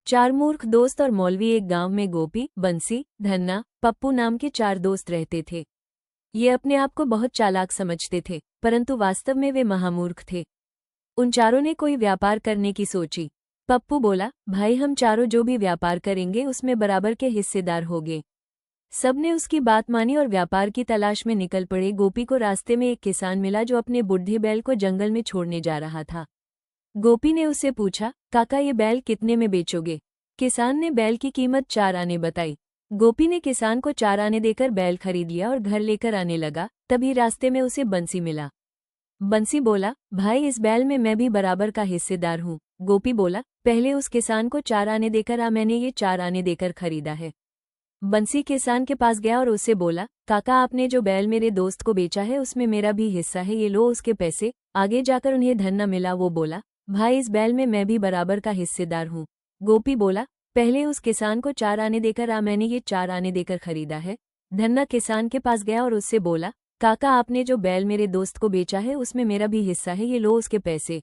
चार मूर्ख दोस्त और मौलवी। एक गांव में गोपी, बंसी, धन्ना, पप्पू नाम के चार दोस्त रहते थे। ये अपने आप को बहुत चालाक समझते थे, परंतु वास्तव में वे महामूर्ख थे। उन चारों ने कोई व्यापार करने की सोची। पप्पू बोला, भाई हम चारों जो भी व्यापार करेंगे उसमें बराबर के हिस्सेदार होंगे। सबने उसकी बात मानी और व्यापार की तलाश में निकल पड़े। गोपी को रास्ते में एक किसान मिला जो अपने बुढ़े बैल को जंगल में छोड़ने जा रहा था। गोपी ने उससे पूछा, काका ये बैल कितने में बेचोगे? किसान ने बैल की कीमत 4 आने बताई। गोपी ने किसान को 4 आने देकर बैल खरीद लिया और घर लेकर आने लगा। तभी रास्ते में उसे बंसी मिला। बंसी बोला, भाई इस बैल में मैं भी बराबर का हिस्सेदार हूँ। गोपी बोला, पहले उस किसान को 4 आने देकर आ, मैंने ये 4 आने देकर खरीदा है। बंसी किसान के पास गया और उससे बोला, काका आपने जो बैल मेरे दोस्त को बेचा है उसमें मेरा भी हिस्सा है, ये लो उसके पैसे। आगे जाकर उन्हें धन न मिला। वो बोला, भाई इस बैल में मैं भी बराबर का हिस्सेदार हूँ। गोपी बोला, पहले उस किसान को 4 आने देकर आ, मैंने ये 4 आने देकर खरीदा है। धन्ना किसान के पास गया और उससे बोला, काका आपने जो बैल मेरे दोस्त को बेचा है उसमें मेरा भी हिस्सा है, ये लो उसके पैसे।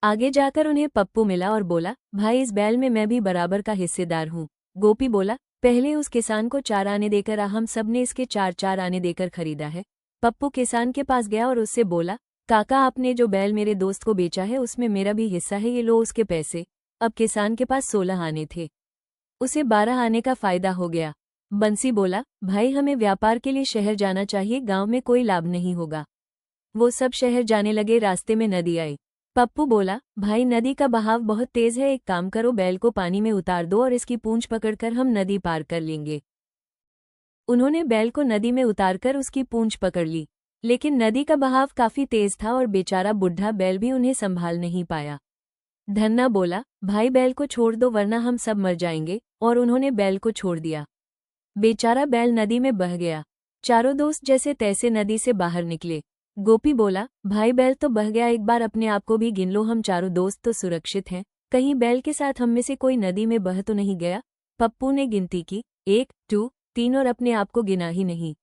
आगे जाकर उन्हें पप्पू मिला और बोला, भाई इस बैल में मैं भी बराबर का हिस्सेदार हूँ। गोपी बोला, पहले उस किसान को 4 आने देकर आ, हम सब ने इसके 4-4 आने देकर खरीदा है। पप्पू किसान के पास गया और उससे बोला, काका आपने जो बैल मेरे दोस्त को बेचा है उसमें मेरा भी हिस्सा है, ये लो उसके पैसे। अब किसान के पास 16 आने थे, उसे 12 आने का फायदा हो गया। बंसी बोला, भाई हमें व्यापार के लिए शहर जाना चाहिए, गांव में कोई लाभ नहीं होगा। वो सब शहर जाने लगे। रास्ते में नदी आई। पप्पू बोला, भाई नदी का बहाव बहुत तेज है, एक काम करो बैल को पानी में उतार दो और इसकी पूंछ पकड़कर हम नदी पार कर लेंगे। उन्होंने बैल को नदी में उतारकर उसकी पूंछ पकड़ ली, लेकिन नदी का बहाव काफी तेज था और बेचारा बुढ़ा बैल भी उन्हें संभाल नहीं पाया। धन्ना बोला, भाई बैल को छोड़ दो वरना हम सब मर जाएंगे, और उन्होंने बैल को छोड़ दिया। बेचारा बैल नदी में बह गया। चारों दोस्त जैसे तैसे नदी से बाहर निकले। गोपी बोला, भाई बैल तो बह गया, एक बार अपने आप को भी गिन लो, हम चारों दोस्त तो सुरक्षित हैं, कहीं बैल के साथ हम में से कोई नदी में बह तो नहीं गया। पप्पू ने गिनती की, 1, 2, 3 और अपने आप को गिना ही नहीं।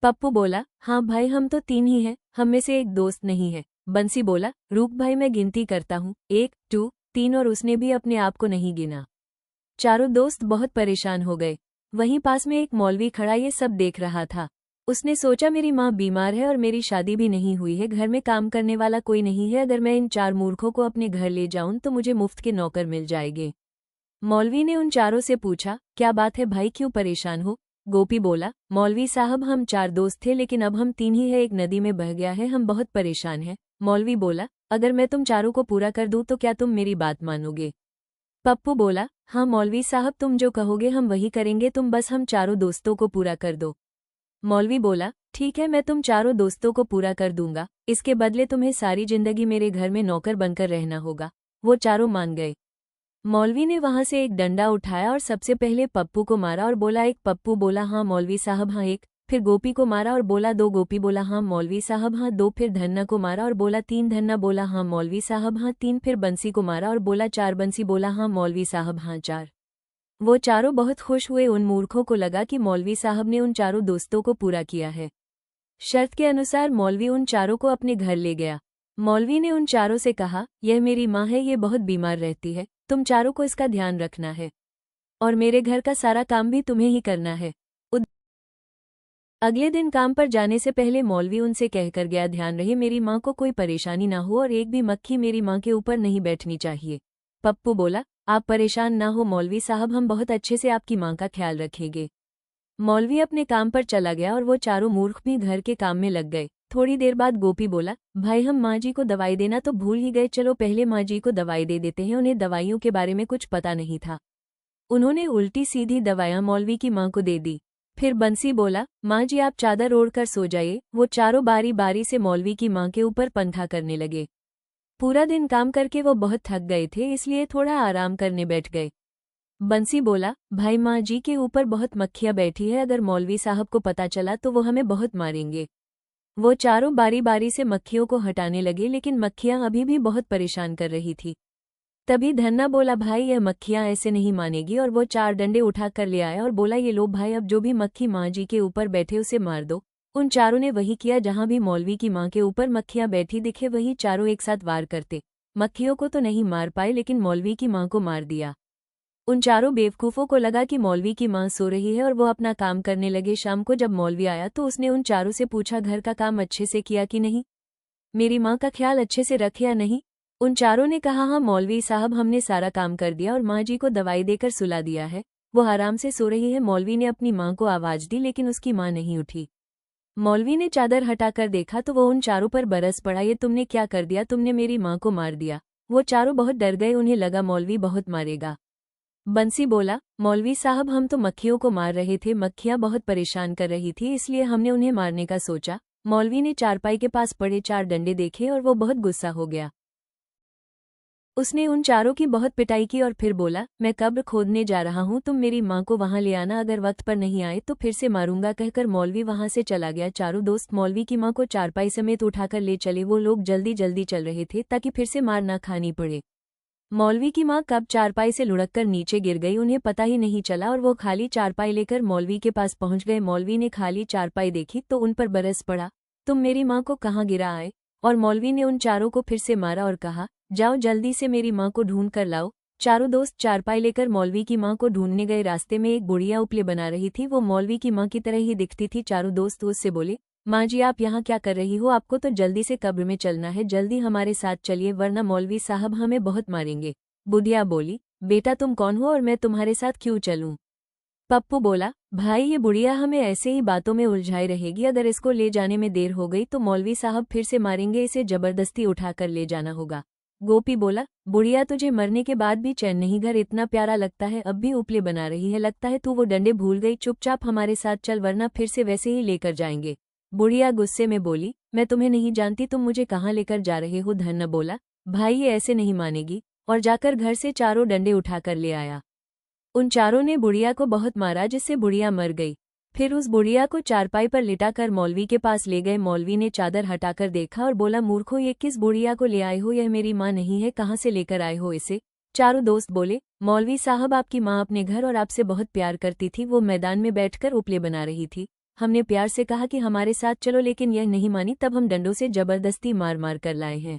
पप्पू बोला, हाँ भाई हम तो 3 ही हैं, हम में से एक दोस्त नहीं है। बंसी बोला, रुक भाई मैं गिनती करता हूँ, 1, 2, 3 और उसने भी अपने आप को नहीं गिना। चारों दोस्त बहुत परेशान हो गए। वहीं पास में एक मौलवी खड़ा ये सब देख रहा था। उसने सोचा, मेरी माँ बीमार है और मेरी शादी भी नहीं हुई है, घर में काम करने वाला कोई नहीं है, अगर मैं इन 4 मूर्खों को अपने घर ले जाऊं तो मुझे मुफ्त के नौकर मिल जाएंगे। मौलवी ने उन चारों से पूछा, क्या बात है भाई, क्यों परेशान हो? गोपी बोला, मौलवी साहब हम 4 दोस्त थे लेकिन अब हम 3 ही है, एक नदी में बह गया है, हम बहुत परेशान हैं। मौलवी बोला, अगर मैं तुम चारों को पूरा कर दूं तो क्या तुम मेरी बात मानोगे? पप्पू बोला, हाँ मौलवी साहब तुम जो कहोगे हम वही करेंगे, तुम बस हम चारों दोस्तों को पूरा कर दो। मौलवी बोला, ठीक है मैं तुम चारों दोस्तों को पूरा कर दूंगा, इसके बदले तुम्हें सारी जिंदगी मेरे घर में नौकर बनकर रहना होगा। वो चारों मान गए। मौलवी ने वहां से एक डंडा उठाया और सबसे पहले पप्पू को मारा और बोला, एक। पप्पू बोला, हाँ मौलवी साहब हाँ, एक। फिर गोपी को मारा और बोला, 2। गोपी बोला, हाँ मौलवी साहब हाँ, 2। फिर धन्ना को मारा और बोला, 3। धन्ना बोला, हाँ मौलवी साहब हाँ, 3। फिर बंसी को मारा और बोला, 4। बंसी बोला, हाँ मौलवी साहब हाँ, 4। वो चारों बहुत खुश हुए। उन मूर्खों को लगा कि मौलवी साहब ने उन चारों दोस्तों को पूरा किया है। शर्त के अनुसार मौलवी उन चारों को अपने घर ले गया। मौलवी ने उन चारों से कहा, यह मेरी माँ है, ये बहुत बीमार रहती है, तुम चारों को इसका ध्यान रखना है और मेरे घर का सारा काम भी तुम्हें ही करना है। अगले दिन काम पर जाने से पहले मौलवी उनसे कहकर गया, ध्यान रहे मेरी माँ को कोई परेशानी ना हो और एक भी मक्खी मेरी माँ के ऊपर नहीं बैठनी चाहिए। पप्पू बोला, आप परेशान ना हो मौलवी साहब, हम बहुत अच्छे से आपकी माँ का ख्याल रखेंगे। मौलवी अपने काम पर चला गया और वो चारों मूर्ख भी घर के काम में लग गए। थोड़ी देर बाद गोपी बोला, भाई हम माँ जी को दवाई देना तो भूल ही गए, चलो पहले माँ जी को दवाई दे देते हैं, उन्हें दवाइयों के बारे में कुछ पता नहीं था। उन्होंने उल्टी सीधी दवाइयाँ मौलवी की माँ को दे दी। फिर बंसी बोला, माँ जी आप चादर ओढ़कर सो जाइए। वो चारों बारी बारी से मौलवी की माँ के ऊपर पंथा करने लगे। पूरा दिन काम करके वो बहुत थक गए थे, इसलिए थोड़ा आराम करने बैठ गए। बंसी बोला, भाई माँ जी के ऊपर बहुत मक्खियाँ बैठी है, अगर मौलवी साहब को पता चला तो वो हमें बहुत मारेंगे। वो चारों बारी बारी से मक्खियों को हटाने लगे, लेकिन मक्खियाँ अभी भी बहुत परेशान कर रही थी। तभी धन्ना बोला, भाई यह मक्खियाँ ऐसे नहीं मानेगी, और वो 4 डंडे उठा कर ले आया और बोला, ये लो भाई, अब जो भी मक्खी माँ जी के ऊपर बैठे उसे मार दो। उन चारों ने वही किया, जहां भी मौलवी की माँ के ऊपर मक्खियाँ बैठी दिखे वही चारों एक साथ वार करते। मक्खियों को तो नहीं मार पाए लेकिन मौलवी की माँ को मार दिया। उन चारों बेवकूफ़ों को लगा कि मौलवी की माँ सो रही है और वो अपना काम करने लगे। शाम को जब मौलवी आया तो उसने उन चारों से पूछा, घर का काम अच्छे से किया कि नहीं? मेरी माँ का ख्याल अच्छे से रखे या नहीं? उन चारों ने कहा, हाँ मौलवी साहब, हमने सारा काम कर दिया और माँ जी को दवाई देकर सुला दिया है, वो आराम से सो रही है। मौलवी ने अपनी माँ को आवाज़ दी लेकिन उसकी माँ नहीं उठी। मौलवी ने चादर हटाकर देखा तो वो उन चारों पर बरस पड़ा। ये तुमने क्या कर दिया? तुमने मेरी माँ को मार दिया। वो चारों बहुत डर गए, उन्हें लगा मौलवी बहुत मारेगा। बंसी बोला, मौलवी साहब, हम तो मक्खियों को मार रहे थे, मक्खियां बहुत परेशान कर रही थी, इसलिए हमने उन्हें मारने का सोचा। मौलवी ने चारपाई के पास पड़े 4 डंडे देखे और वो बहुत गुस्सा हो गया। उसने उन चारों की बहुत पिटाई की और फिर बोला, मैं कब्र खोदने जा रहा हूँ, तुम मेरी माँ को वहां ले आना, अगर वक्त पर नहीं आए तो फिर से मारूंगा। कहकर मौलवी वहां से चला गया। चारों दोस्त मौलवी की माँ को चारपाई समेत उठाकर ले चले। वो लोग जल्दी जल्दी चल रहे थे ताकि फिर से मार ना खानी पड़े। मौलवी की माँ कब चारपाई से लुढ़ककर नीचे गिर गई, उन्हें पता ही नहीं चला और वो खाली चारपाई लेकर मौलवी के पास पहुंच गए। मौलवी ने खाली चारपाई देखी तो उन पर बरस पड़ा, तुम मेरी माँ को कहाँ गिरा आए? और मौलवी ने उन चारों को फिर से मारा और कहा, जाओ जल्दी से मेरी माँ को ढूंढ कर लाओ। चारों दोस्त चारपाई लेकर मौलवी की माँ को ढूंढने गए। रास्ते में एक बुढ़िया उपले बना रही थी, वो मौलवी की माँ की तरह ही दिखती थी। चारों दोस्त उससे बोले, माँ जी आप यहाँ क्या कर रही हो? आपको तो जल्दी से कब्र में चलना है, जल्दी हमारे साथ चलिए वरना मौलवी साहब हमें बहुत मारेंगे। बुढ़िया बोली, बेटा तुम कौन हो और मैं तुम्हारे साथ क्यों चलूं? पप्पू बोला, भाई ये बुढ़िया हमें ऐसे ही बातों में उलझाई रहेगी, अगर इसको ले जाने में देर हो गई तो मौलवी साहब फिर से मारेंगे, इसे जबरदस्ती उठाकर ले जाना होगा। गोपी बोला, बुढ़िया तुझे मरने के बाद भी चैन नहीं, घर इतना प्यारा लगता है, अब भी उपले बना रही है, लगता है तू वो डंडे भूल गई, चुपचाप हमारे साथ चल वरना फिर से वैसे ही लेकर जाएंगे। बुढ़िया गुस्से में बोली, मैं तुम्हें नहीं जानती, तुम मुझे कहाँ लेकर जा रहे हो? धन्ना बोला, भाई ये ऐसे नहीं मानेगी, और जाकर घर से चारों डंडे उठाकर ले आया। उन चारों ने बुढ़िया को बहुत मारा जिससे बुढ़िया मर गई। फिर उस बुढ़िया को चारपाई पर लिटाकर मौलवी के पास ले गए। मौलवी ने चादर हटाकर देखा और बोला, मूर्खों ये किस बुढ़िया को ले आए हो? यह मेरी माँ नहीं है, कहाँ से लेकर आए हो इसे? चारों दोस्त बोले, मौलवी साहब आपकी माँ अपने घर और आपसे बहुत प्यार करती थी, वो मैदान में बैठकर उपले बना रही थी, हमने प्यार से कहा कि हमारे साथ चलो लेकिन यह नहीं मानी, तब हम डंडों से जबरदस्ती मार मार कर लाए हैं।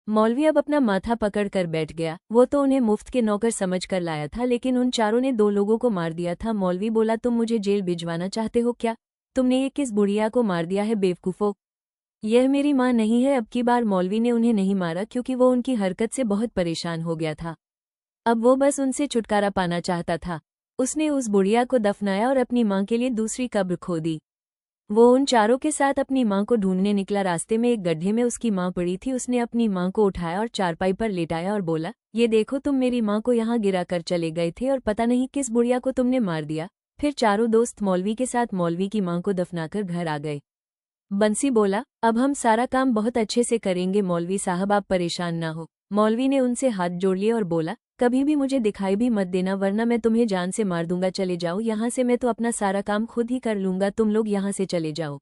मौलवी अब अपना माथा पकड़ कर बैठ गया। वो तो उन्हें मुफ्त के नौकर समझ कर लाया था, लेकिन उन चारों ने 2 लोगों को मार दिया था। मौलवी बोला, तुम मुझे जेल भिजवाना चाहते हो क्या? तुमने ये किस बुढ़िया को मार दिया है बेवकूफो? यह मेरी माँ नहीं है। अब की बार मौलवी ने उन्हें नहीं मारा क्योंकि वो उनकी हरकत से बहुत परेशान हो गया था। अब वो बस उनसे छुटकारा पाना चाहता था। उसने उस बुढ़िया को दफनाया और अपनी माँ के लिए दूसरी कब्र खोदी। वो उन चारों के साथ अपनी माँ को ढूंढने निकला। रास्ते में एक गड्ढे में उसकी माँ पड़ी थी। उसने अपनी माँ को उठाया और चारपाई पर लेटाया और बोला, ये देखो तुम मेरी माँ को यहाँ गिरा कर चले गए थे और पता नहीं किस बुढ़िया को तुमने मार दिया। फिर चारों दोस्त मौलवी के साथ मौलवी की माँ को दफनाकर घर आ गए। बंसी बोला, अब हम सारा काम बहुत अच्छे से करेंगे मौलवी साहब, आप परेशान ना हो। मौलवी ने उनसे हाथ जोड़ लिए और बोला, कभी भी मुझे दिखाई भी मत देना वरना मैं तुम्हें जान से मार दूंगा, चले जाओ यहाँ से, मैं तो अपना सारा काम खुद ही कर लूंगा, तुम लोग यहाँ से चले जाओ।